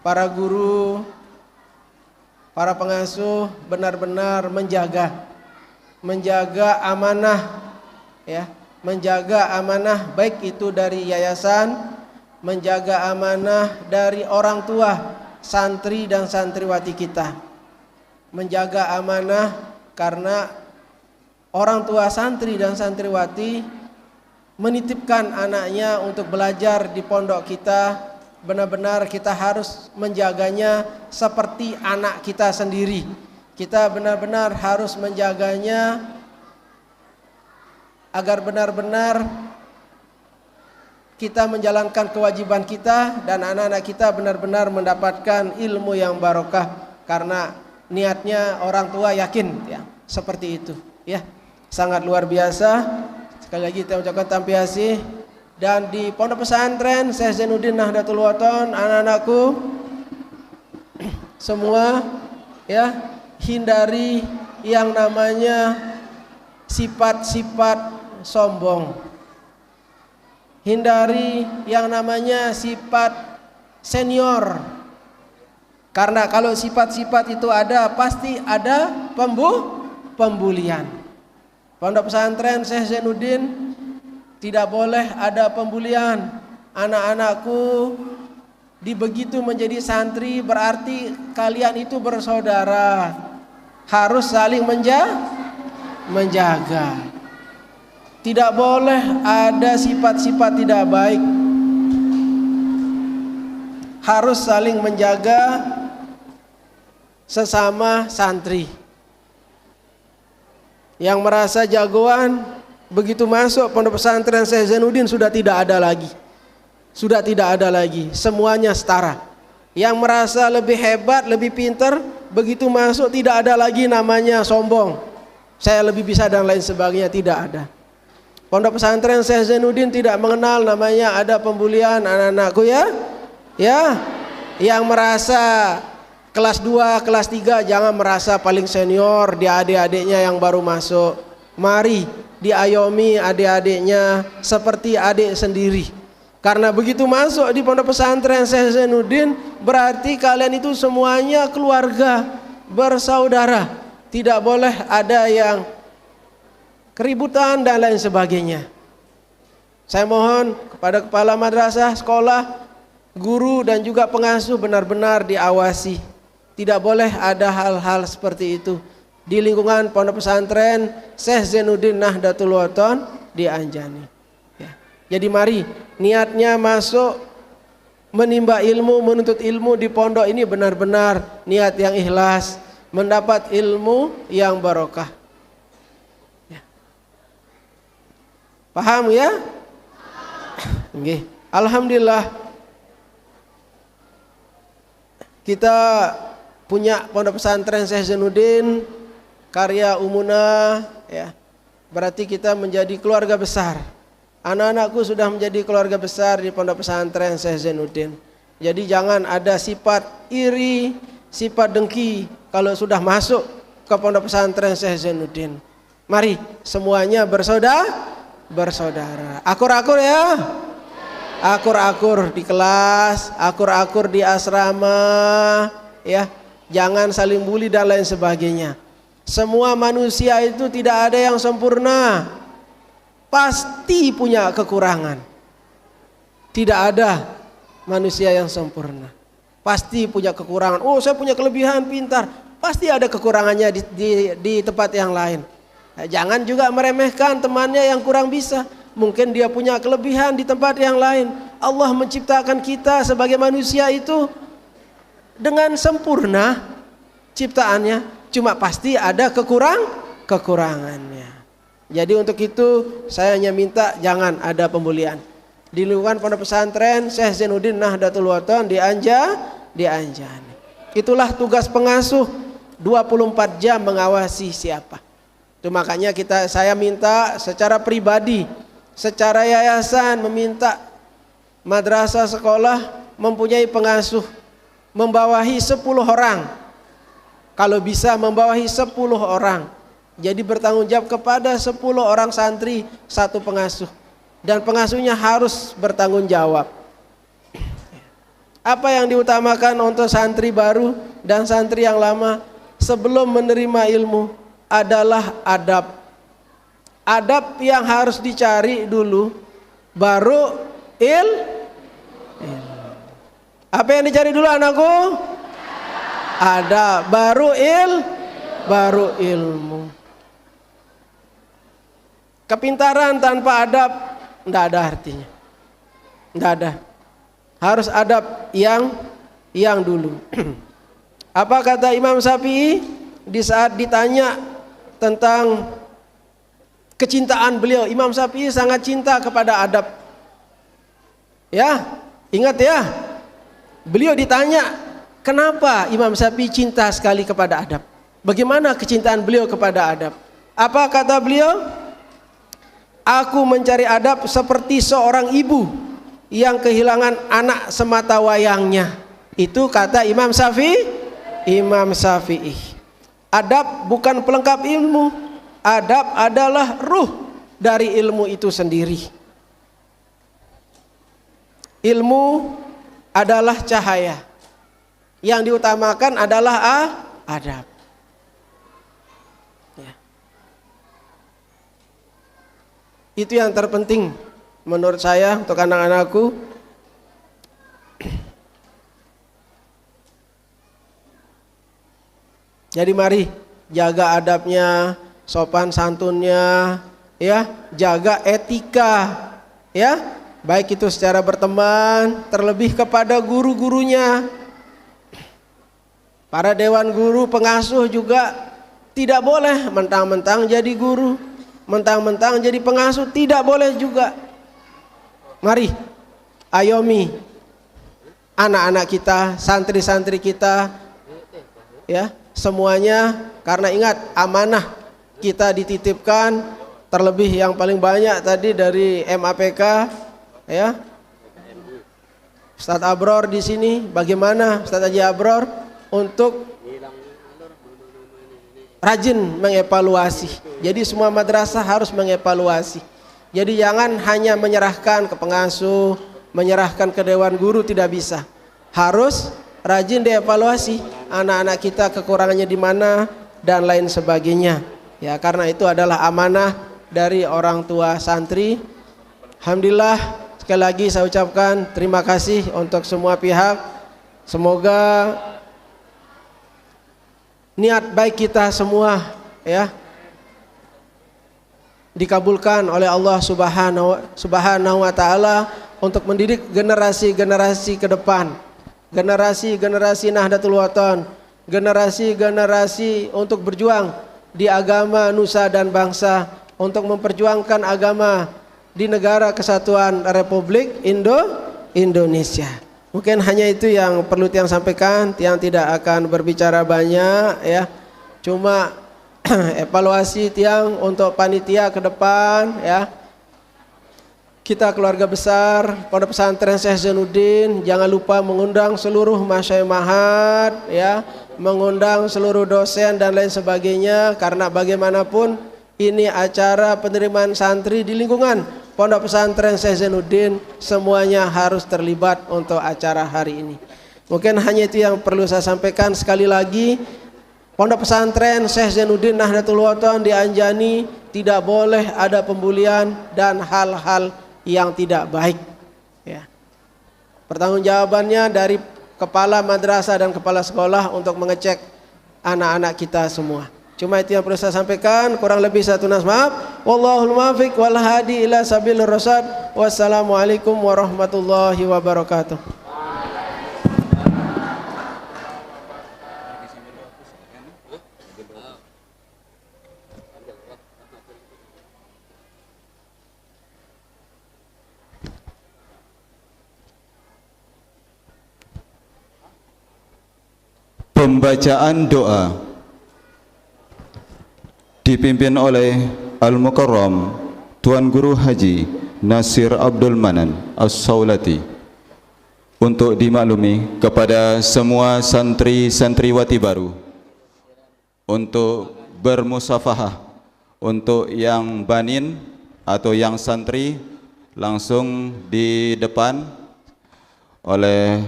para guru, para pengasuh benar-benar menjaga amanah, ya, menjaga amanah baik itu dari yayasan, menjaga amanah dari orang tua, santri dan santriwati kita. Menjaga amanah karena orang tua santri dan santriwati menitipkan anaknya untuk belajar di pondok kita. Benar-benar kita harus menjaganya seperti anak kita sendiri. Kita benar-benar harus menjaganya agar benar-benar kita menjalankan kewajiban kita dan anak-anak kita benar-benar mendapatkan ilmu yang barokah, karena niatnya orang tua yakin, ya, seperti itu, ya. Sangat luar biasa. Sekali lagi saya ucapkan tampiasi. Dan di pondok pesantren Syekh Zainuddin Nahdlatul Wathon, anak-anakku semua, ya, hindari yang namanya sifat-sifat sombong. Hindari yang namanya sifat senior. Karena kalau sifat-sifat itu ada, pasti ada pembulian. Pondok pesantren Syekh Zainuddin tidak boleh ada pembulian. Anak-anakku, di begitu menjadi santri berarti kalian itu bersaudara. Harus saling menjaga. Tidak boleh ada sifat-sifat tidak baik. Harus saling menjaga sesama santri. Yang merasa jagoan begitu masuk pondok pesantren Syekh Zainuddin sudah tidak ada lagi. Sudah tidak ada lagi. Semuanya setara. Yang merasa lebih hebat, lebih pintar, begitu masuk tidak ada lagi namanya sombong. Saya lebih bisa dan lain sebagainya, tidak ada. Pondok pesantren Syekh Zainuddin tidak mengenal namanya ada pembulian, anak-anakku, ya. Ya. Yang merasa kelas 2, kelas 3 jangan merasa paling senior di adik-adiknya yang baru masuk. Mari diayomi adik-adiknya seperti adik sendiri. Karena begitu masuk di pondok pesantren Syekh Zainuddin berarti kalian itu semuanya keluarga, bersaudara. Tidak boleh ada yang keributan dan lain sebagainya. Saya mohon kepada kepala madrasah, sekolah, guru dan juga pengasuh benar-benar diawasi. Tidak boleh ada hal-hal seperti itu di lingkungan pondok pesantren Syekh Zainuddin Nahdlatul Wathon di Anjani. Ya. Jadi mari niatnya masuk menimba ilmu, menuntut ilmu di pondok ini benar-benar niat yang ikhlas, mendapat ilmu yang barokah. Ya. Paham, ya? Nggih. Alhamdulillah kita punya pondok pesantren Syekh Zainuddin karya Umuna, ya. Berarti kita menjadi keluarga besar. Anak-anakku sudah menjadi keluarga besar di pondok pesantren Syekh Zainuddin. Jadi jangan ada sifat iri, sifat dengki kalau sudah masuk ke pondok pesantren Syekh Zainuddin. Mari semuanya bersaudara. Akur-akur, ya. Akur-akur di kelas, akur-akur di asrama, ya. Jangan saling bully dan lain sebagainya. Semua manusia itu tidak ada yang sempurna. Pasti punya kekurangan. Tidak ada manusia yang sempurna. Pasti punya kekurangan. Oh, saya punya kelebihan, pintar. Pasti ada kekurangannya di tempat yang lain. Nah, jangan juga meremehkan temannya yang kurang bisa. Mungkin dia punya kelebihan di tempat yang lain. Allah menciptakan kita sebagai manusia itu dengan sempurna ciptaannya, cuma pasti ada kekurangannya. Jadi untuk itu saya hanya minta jangan ada pembulian di lingkungan pondok pesantren Syekh Zainuddin Nahdlatul Wathon di Anjani. Itulah tugas pengasuh, 24 jam mengawasi siapa. Itu makanya saya minta secara pribadi, secara yayasan meminta madrasah sekolah mempunyai pengasuh membawahi 10 orang. Kalau bisa membawahi 10 orang. Jadi bertanggung jawab kepada 10 orang santri, 1 pengasuh. Dan pengasuhnya harus bertanggung jawab. Apa yang diutamakan untuk santri baru dan santri yang lama sebelum menerima ilmu adalah adab. Adab yang harus dicari dulu, baru apa yang dicari dulu anakku? Adab, baru ilmu. Kepintaran tanpa adab tidak ada artinya. Tidak ada. Harus adab yang dulu. Apa kata Imam Syafi'i di saat ditanya tentang kecintaan beliau? Imam Syafi'i sangat cinta kepada adab. Ya, ingat ya. Beliau ditanya, kenapa Imam Syafi'i cinta sekali kepada adab? Bagaimana kecintaan beliau kepada adab? Apa kata beliau? Aku mencari adab seperti seorang ibu yang kehilangan anak semata wayangnya. Itu kata Imam Syafi'i. Adab bukan pelengkap ilmu. Adab adalah ruh dari ilmu itu sendiri. Ilmu adalah cahaya. Yang diutamakan adalah adab. Ya. Itu yang terpenting menurut saya untuk anak-anakku. Jadi mari jaga adabnya, sopan santunnya, ya, jaga etika, ya, baik itu secara berteman, terlebih kepada guru-gurunya. Para dewan guru, pengasuh juga tidak boleh mentang-mentang jadi guru, mentang-mentang jadi pengasuh, tidak boleh juga. Mari ayomi anak-anak kita, santri-santri kita, ya, semuanya, karena ingat amanah kita dititipkan, terlebih yang paling banyak tadi dari MAPK, ya, Ustadz Abror di sini. Bagaimana Ustadz Haji Abror untuk rajin mengevaluasi? Jadi semua madrasah harus mengevaluasi. Jadi jangan hanya menyerahkan ke pengasuh, menyerahkan ke dewan guru, tidak bisa. Harus rajin dievaluasi anak-anak kita, kekurangannya di mana dan lain sebagainya. Ya, karena itu adalah amanah dari orang tua santri. Alhamdulillah, sekali lagi saya ucapkan terima kasih untuk semua pihak. Semoga niat baik kita semua, ya, dikabulkan oleh Allah Subhanahu wa taala untuk mendidik generasi-generasi ke depan. Generasi-generasi Nahdlatul Wathon, generasi-generasi untuk berjuang di agama nusa dan bangsa, untuk memperjuangkan agama di negara kesatuan Republik Indonesia. Mungkin hanya itu yang perlu Tiang sampaikan. Tiang tidak akan berbicara banyak, ya. Cuma evaluasi Tiang untuk panitia ke depan, ya. Kita keluarga besar Pondok Pesantren Syekh Zainuddin, jangan lupa mengundang seluruh masyayikh mahat, ya, mengundang seluruh dosen dan lain sebagainya, karena bagaimanapun ini acara penerimaan santri di lingkungan Pondok Pesantren Syekh Zainuddin, semuanya harus terlibat untuk acara hari ini. Mungkin hanya itu yang perlu saya sampaikan. Sekali lagi, Pondok Pesantren Syekh Zainuddin Nahdlatul Wathon di Anjani tidak boleh ada pembulian dan hal-hal yang tidak baik, ya. Pertanggungjawabannya dari kepala madrasah dan kepala sekolah untuk mengecek anak-anak kita semua. Cuma itu yang perlu saya sampaikan, kurang lebih satu nas maaf. Wallahul muwaffiq wal hadi ila sabilir rasyad. Wassalamualaikum warahmatullahi wabarakatuh. Pembacaan doa dipimpin oleh Al-Mukarram Tuan Guru Haji Nasir Abdul Manan As-Saulati, untuk dimaklumi kepada semua santri-santriwati baru untuk bermusafahah. Untuk yang banin atau yang santri langsung di depan oleh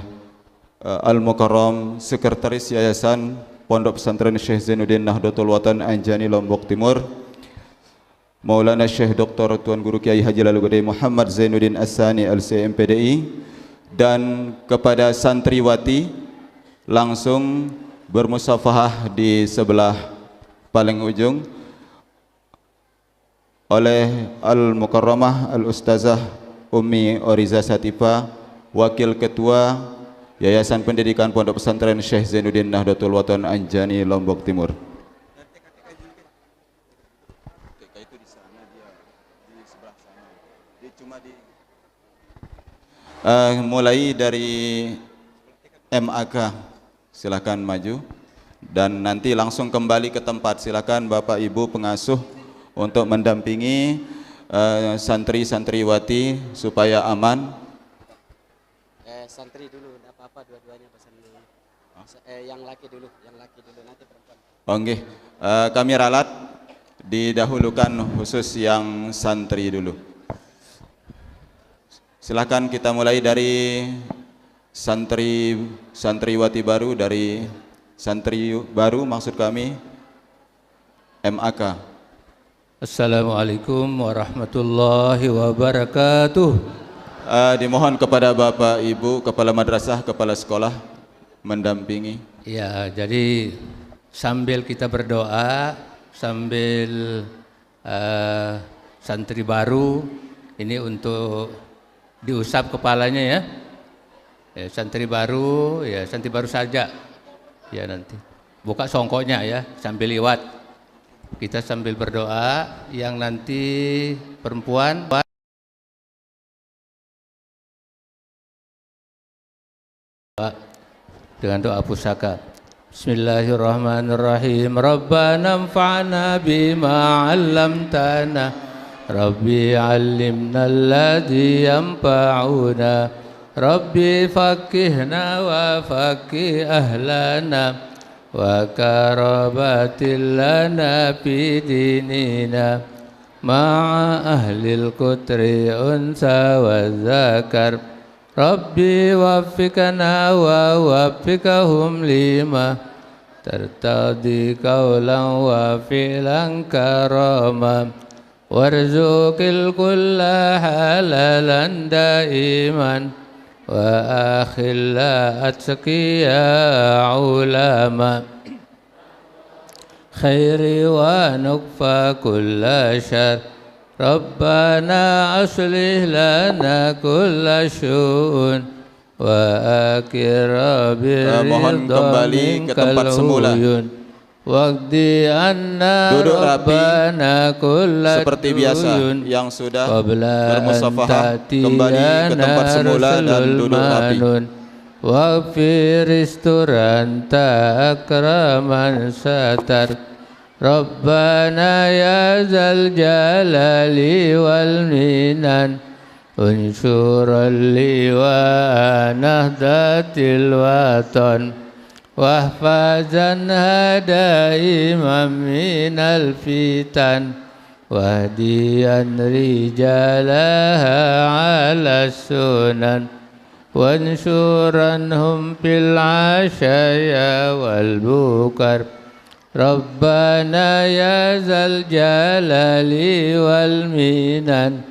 Al-Mukarram, Sekretaris Yayasan Pondok Pesantren Syekh Zainuddin Nahdlatul Watan Anjani Lombok Timur, Maulana Syekh Dr. Tuan Guru Kiai Haji Lalu Gede Muhammad Zainuddin As-Sani LCMPDI, dan kepada santriwati langsung bermusafahah di sebelah paling ujung oleh Al-Mukarramah Al-Ustazah Ummi Oriza Satifa, Wakil Ketua Yayasan Pendidikan Pondok Pesantren Syekh Zainuddin Nahdlatul Watan Anjani Lombok Timur. Mulai dari MAK, silakan maju dan nanti langsung kembali ke tempat. Silakan Bapak Ibu pengasuh untuk mendampingi santri-santriwati supaya aman. Santri dulu, tidak apa-apa dua-duanya pesan dulu. Yang laki dulu nanti perempuan. Oke, kami ralat didahulukan khusus yang santri dulu. Silakan kita mulai dari santriwati baru, dari santri baru maksud kami MAK. Assalamualaikum warahmatullahi wabarakatuh. Dimohon kepada Bapak Ibu Kepala Madrasah, Kepala Sekolah mendampingi. Ya, jadi sambil kita berdoa, sambil santri baru ini untuk diusap kepalanya ya. Santri baru saja ya, nanti buka songkoknya ya sambil liwat. Kita sambil berdoa, yang nanti perempuan dengan doa pusaka. Bismillahirrahmanirrahim. Rabbana anfa'na bima 'allamtana. Rabbi 'allimna alladhi yanfa'una. Rabbi faqqihna wa faqqih ahlana wa karabatil lana fi dinina ma'a ahlil qutri unsa wa zakar. Rabbi waffiqna wa waffiqahum lima tartadi qawlan wa fi'lan karama warzuqil kulla halalan daiman wa akhilla atqiya ulama khairi wa nukfa kulla syar. Rabbana aslih lana kulla syu'un wa akira mohon kembali ke tempat semula. Waqdi anna duduk rapi kulla seperti biasa. Yang sudah bermusafahah kembali ke tempat semula dan duduk rapi. Waghfir isturanta akraman satar. Rabbana ya zal jalali wal minan unsyural liwa nahdatil watan wahfazan hadaiman minal fitan wahdiyan rijalaha ala sunan wansyuranhum fil ashaya wal bukar. Rabbana ya zal jalali wal minan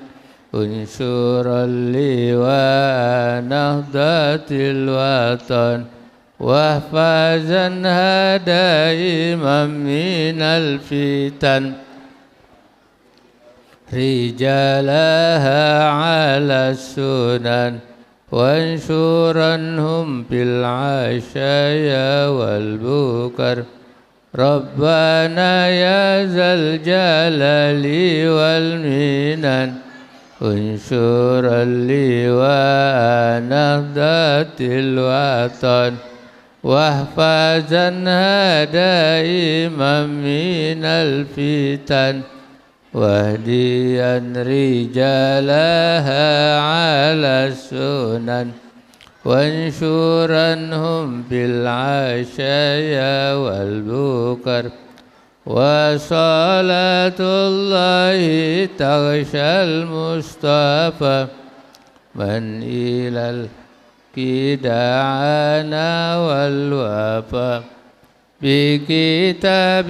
unsyural liwa nahdatil watan wahfazan hadaiman minal fitan rijalaha ala sunan wansyuranhum fil ashaya wal bukar. Rabbana ya zal jalali wal minan unsyural liwa nahdatil watan wahfazan hadaiman minal fitan wahdiyan rijalaha ala sunan wansyuranhum bil ashaya wal bukar wa salatullahi taghshal mustafa man ilal دعانا والوفاء بكتاب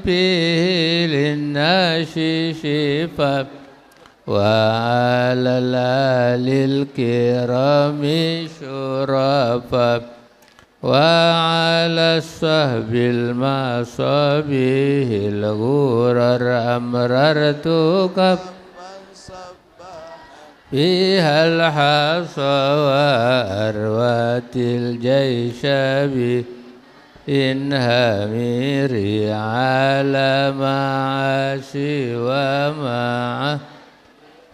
فيه للناس شفاء وعلى الآل الكرام شرفاء وعلى الصحب المصابيح الغرر أمررتك فيها الحصى وأروات الجيش بإنهاميري على معاشي ومعه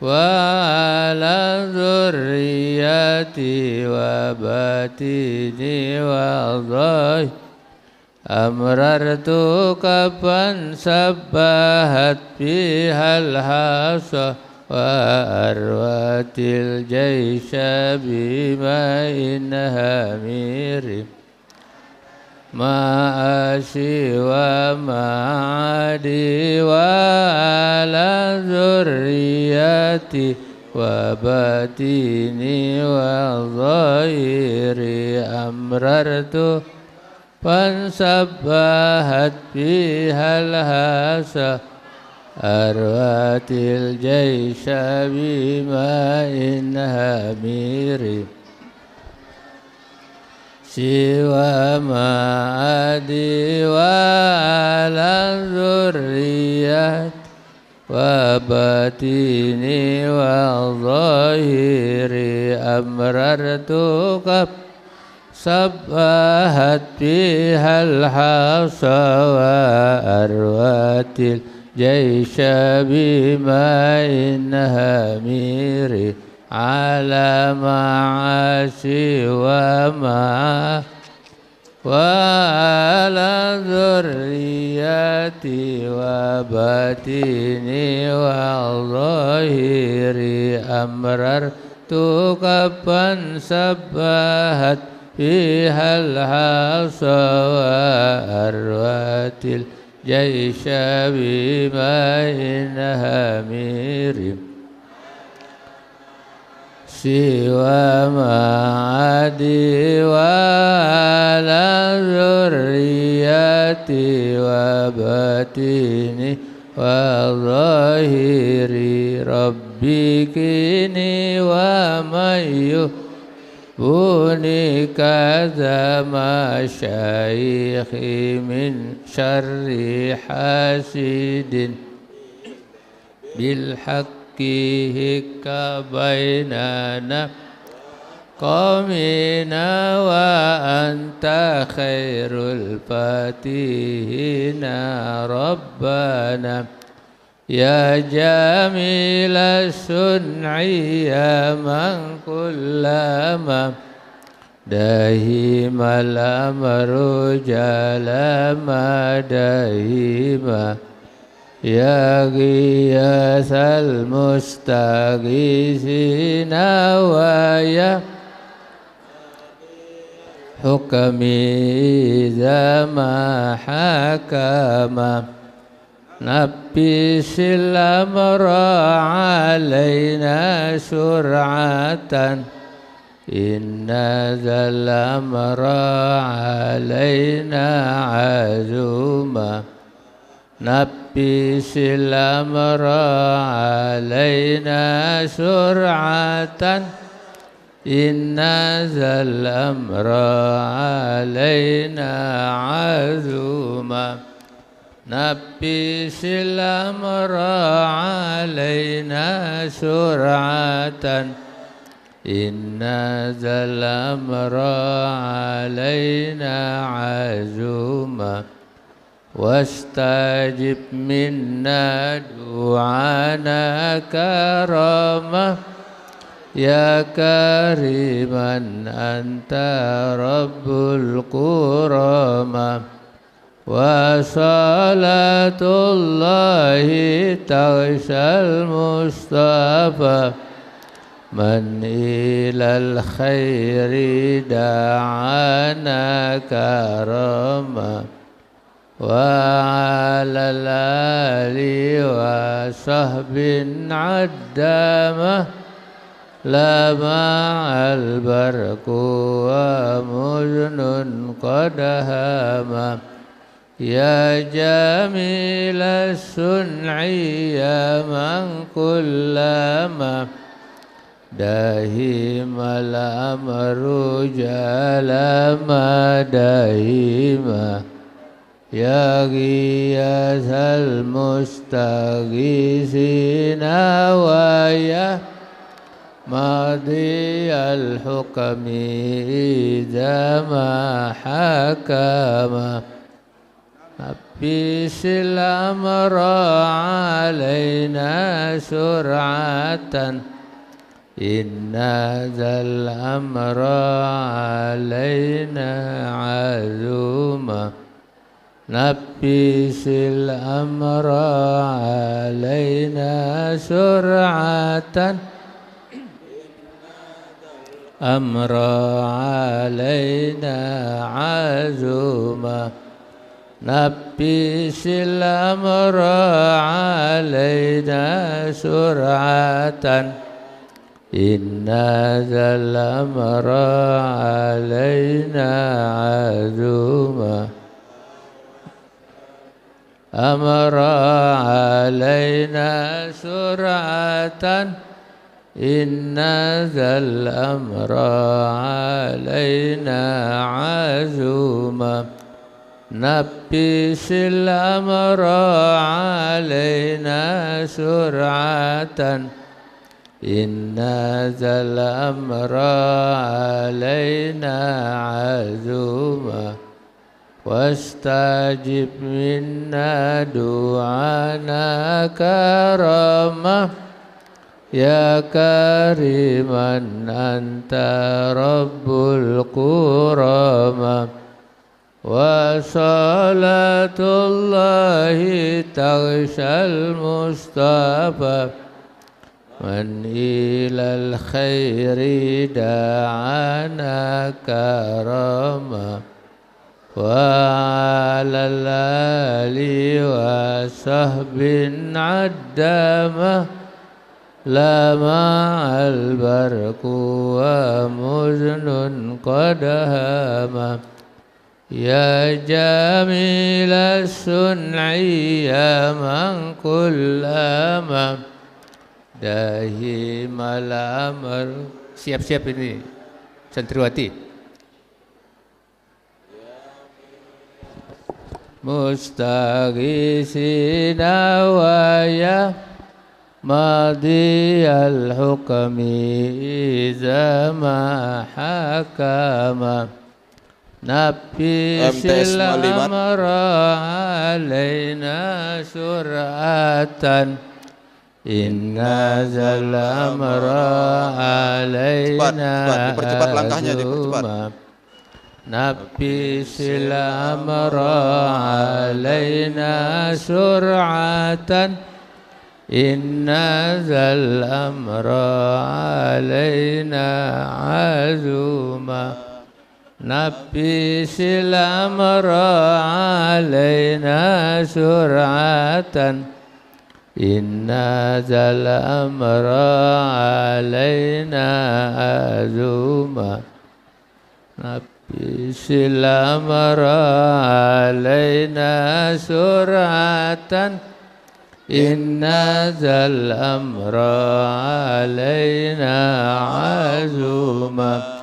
وعلى ذريتي وباتني وظاهري أمررت كفا سبحت فيها الحصى وأروت الجيش بماء هامير معاشي ومعادي وعلى ذريتي وباتني وظاهري أمررت فانسبحت فيها الهاسة أروات الجيش بماء هامير سوى معادي وعلى الذريات وباتني وظاهري أمررتك سبحت فيها الحصى وأروات الجيش بماء هامير على معاشي وعلى ذريتي وباتني وظاهري أمررتك فانسبحت فيها الحصى وأروت الجيش بماء هامير سوى معادي وعلى ذريتي وباتني وظاهري ربي كني ومن يهبني كذا مشايخي من شر حاسد بالحق هك بيننا قومنا وأنت خير الفاتحين ربنا يا جميل الصنع يا من كلما داهيم الأمر جلما داهيما يا غياث المستغيثين ويا حكمي إذا ما حكم نبس الأمر علينا سرعة إن ذا الأمر علينا عزوما نبس الأمر علينا سرعة إن ذا الأمر علينا عزوما نبس الأمر علينا سرعة إن ذا الأمر علينا عزوما واستجب منا دعانا كرامة يا كريما أنت رب الكرامة وصلاة الله تغشى المصطفى من إلى الخير دعانا كرامة وعلى الآل وصحب عدامة لمع البرق ومزن قد هام يا جميل الصنع يا من كلما داهم الأمر جل ما داهما يا غياث المستغيثين ويا ماضي الحكم إذا ما حكم نبيس الأمر علينا سرعة إن ذا الأمر علينا عزوما نبيس الأمر علينا سرعة أمر علينا عزوما نبيس الأمر علينا سرعة إن ذا الأمر علينا عزوما أمر علينا سرعة إن ذا الأمر علينا عزوما نبيس الأمر علينا سرعة إن ذا الأمر علينا عزوما واستجب منا دعانا كرامة يا كريما أنت رب الكرامة وصلاة الله تغشى المصطفى من إلى الخير دعانا كرما وعلى الآل وصحب عدامة لمع البرق ومزن قد هام يا جميل الصنع يا من كلما dahim al-amr. Siap-siap ini santriwati. Mustaghisina wa ya madi al-hukmi iza ma hakama nabisil amra alaina sur'atan Inna zal amra alaina dipercepat langkahnya, dipercepat. Nabisil amra alaina sur'atan Inna zal amra alaina azuma Nabisil amra alaina sur'atan Inna zal amra alaina azuma Nabisil amra alaina suratan Inna zal amra alaina azuma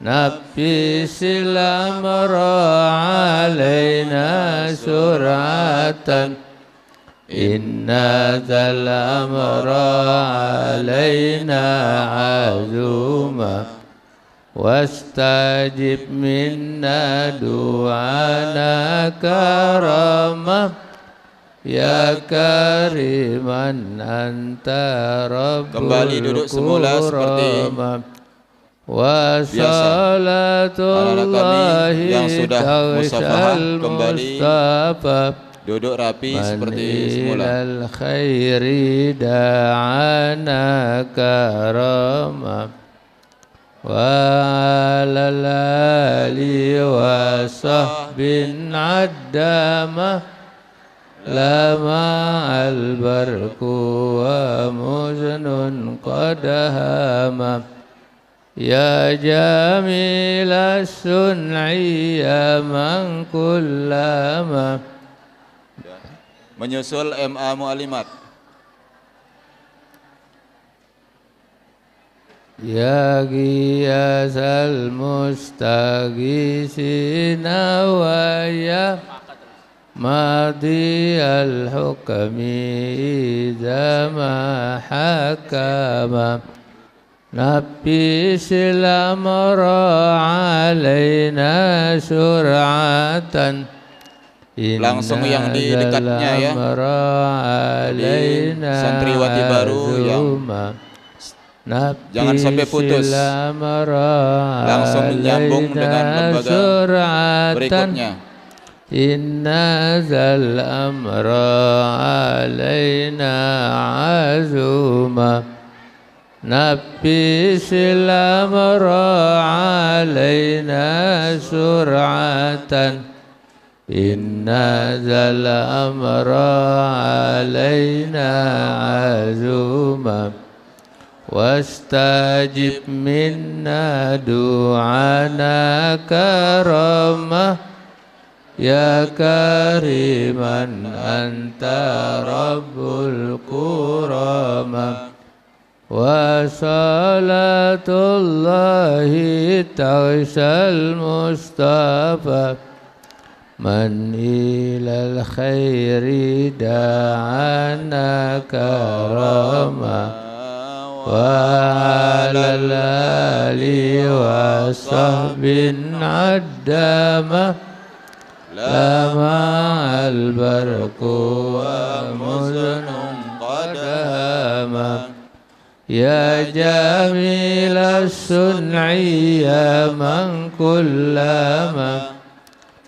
Nabisil amra alaina suratan Inna zal amra alaina azuma wastajib minna du'ana karama ya kariman anta rabbul kembali duduk semula seperti wa salatullahi yang sudah musafahah kembali duduk rapi seperti semula. Manilal khairi da'ana karama wa lalali wa sahbin addama لمع البرق ومزن قد هام يا جميل الصنع يا من كلما. Menyusul MA Mu'alimat. يا غياث المستغيثين ويا ماضي الحكم إذا ما حكم نبئس الأمر علينا سرعة. Langsung yang di dekatnya ya, علينا santriwati baru yang jangan sampai putus, langsung menyambung dengan lembaga berikutnya. Inna zal amra alaina azuma nabbisil amra alaina sur'atan. Inna zal amra alaina azuma wastajib minna du'ana karamah ya kariman anta rabbul kurama wa salatullahi ta'isal mustafa man ilal khairi da'ana karama wa alal ali wa sahbin addama لمع البرق ومزن قد هام يا جميل الصنع يا من كلما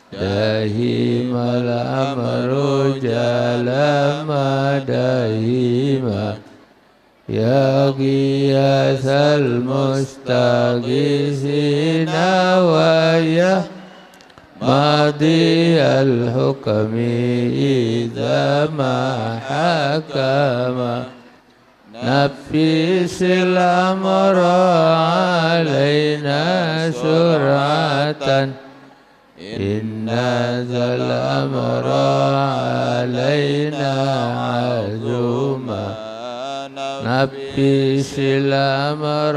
داهيم الأمر جلما داهيما يا غياث المستغيثين ويا ماضي الحكم إذا ما حكم نفس الأمر علينا سرعة إن ذا الأمر علينا عزوما نفس الأمر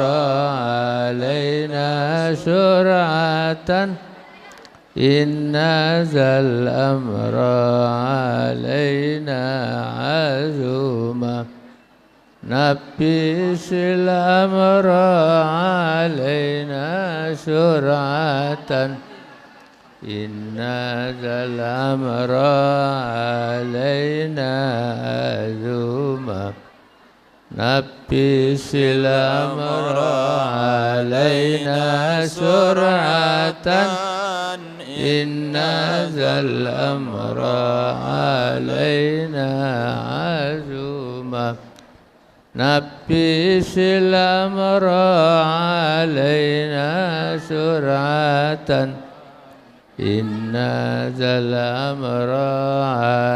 علينا سرعة Inna zal amra alaina azuma nabbisil amra alaina suratan. Inna zal amra alaina azuma nabbisil amra alaina suratan. Inna zal amra alaina azuma nabbisil amra alaina suratan. Inna zal amra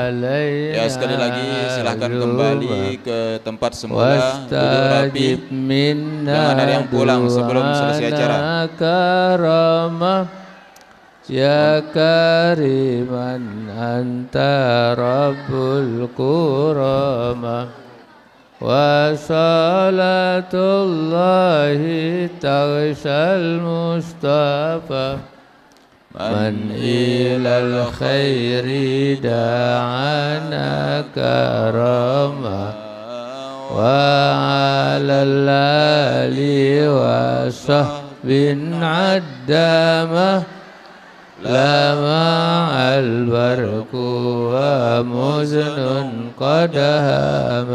alaina. Ya, sekali lagi silahkan kembali ke tempat semula, duduk rapi, jangan ada yang pulang sebelum selesai acara. Ya kariman anta rabbul kurama wa salatullahi ta'isal mustafa man ilal khairi da'ana karama wa alal ali wa sahbin addama لمع البرق ومزن قد هام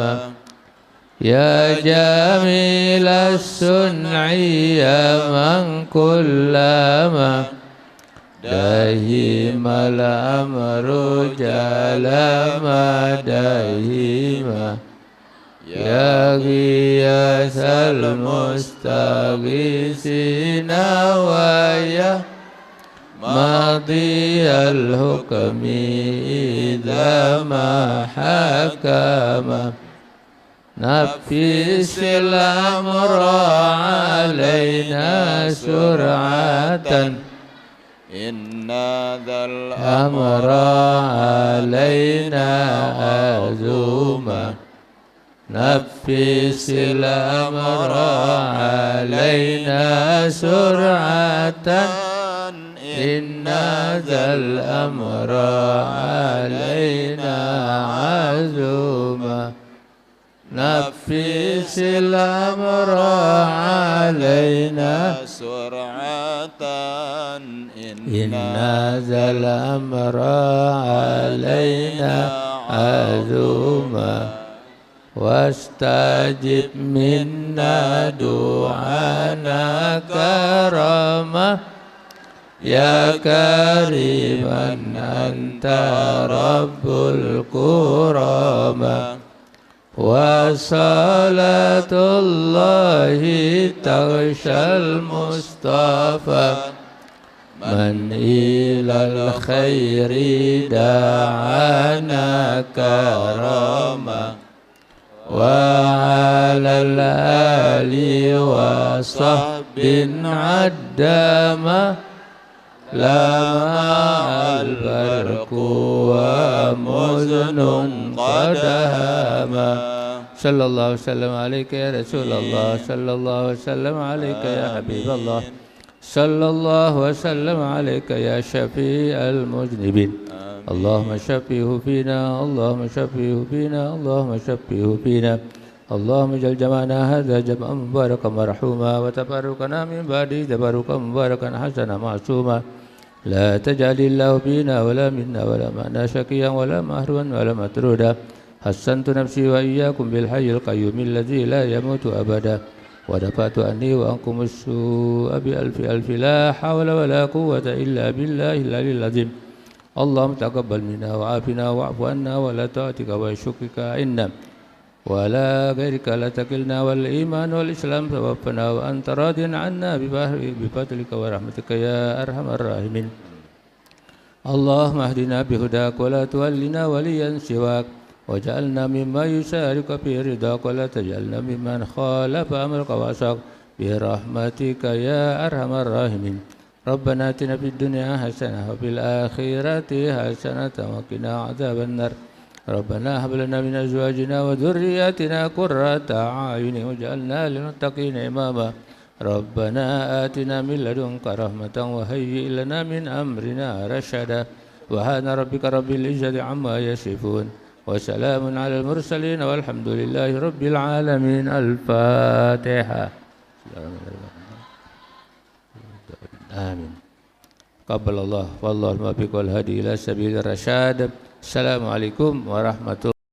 يا جميل الصنع يا من كلما داهيم الأمر جلما داهيما يا غياث المستغيثين ويا ماضي الحكم إذا ما حكم نفس الأمر علينا سرعة إن ذا الأمر علينا أزوما نفس الأمر علينا سرعة إن ذا الأمر علينا عزوما نفس الأمر علينا سرعة إن ذا الأمر علينا عزوما واستجب منا دعانا كرما يا كريما أنت رب الكرما وصلاة الله تغشى المصطفى من إلى الخير دعانا كرما وعلى الآل وصحب عدما لمع البرق ومزن قد هما صلى الله وسلم عليك يا رسول الله صلى الله وسلم عليك يا حبيب الله صلى الله وسلم عليك يا شفيع المذنبين اللهم شفيه فينا اللهم شفيه فينا اللهم شفيه فينا اللهم اجعل جمعنا هذا جمعا مباركا مرحوما وتفرقنا من بعده تفرقا مباركا حسنا معصوما لا تجعل الله فينا ولا منا ولا معنا شقيا ولا محروما ولا مطرودا حسنت نفسي وإياكم بالحي القيوم الذي لا يموت أبدا ودفعت عني وعنكم السوء بألف ألف لا حول ولا قوة إلا بالله العلي العظيم اللهم تقبل منا وعافنا واعف عنا ولا تعتك وشكرك عنا ولا غيرك لا تكلنا والإيمان والإسلام توفنا وأنت راض عنا بفضلك ورحمتك يا أرحم الراحمين اللهم اهدنا بهداك ولا تولنا وليا سواك وجعلنا مما يشارك في رضاك ولا تجعلنا ممن خالف أمرك وعصاك برحمتك يا أرحم الراحمين ربنا آتنا في الدنيا حسنة وفي الآخرة حسنة وقنا عذاب النار ربنا هب لنا من أزواجنا وذرياتنا قرة أعين واجعلنا للمتقين إماما ربنا آتنا من لدنك رحمة وهيئ لنا من أمرنا رشدا سبحان ربك رب العزة عما يصفون وسلام على المرسلين والحمد لله رب العالمين الفاتحة آمين قبل الله والله الموفق والهادي إلى سبيل الرشاد السلام عليكم ورحمة الله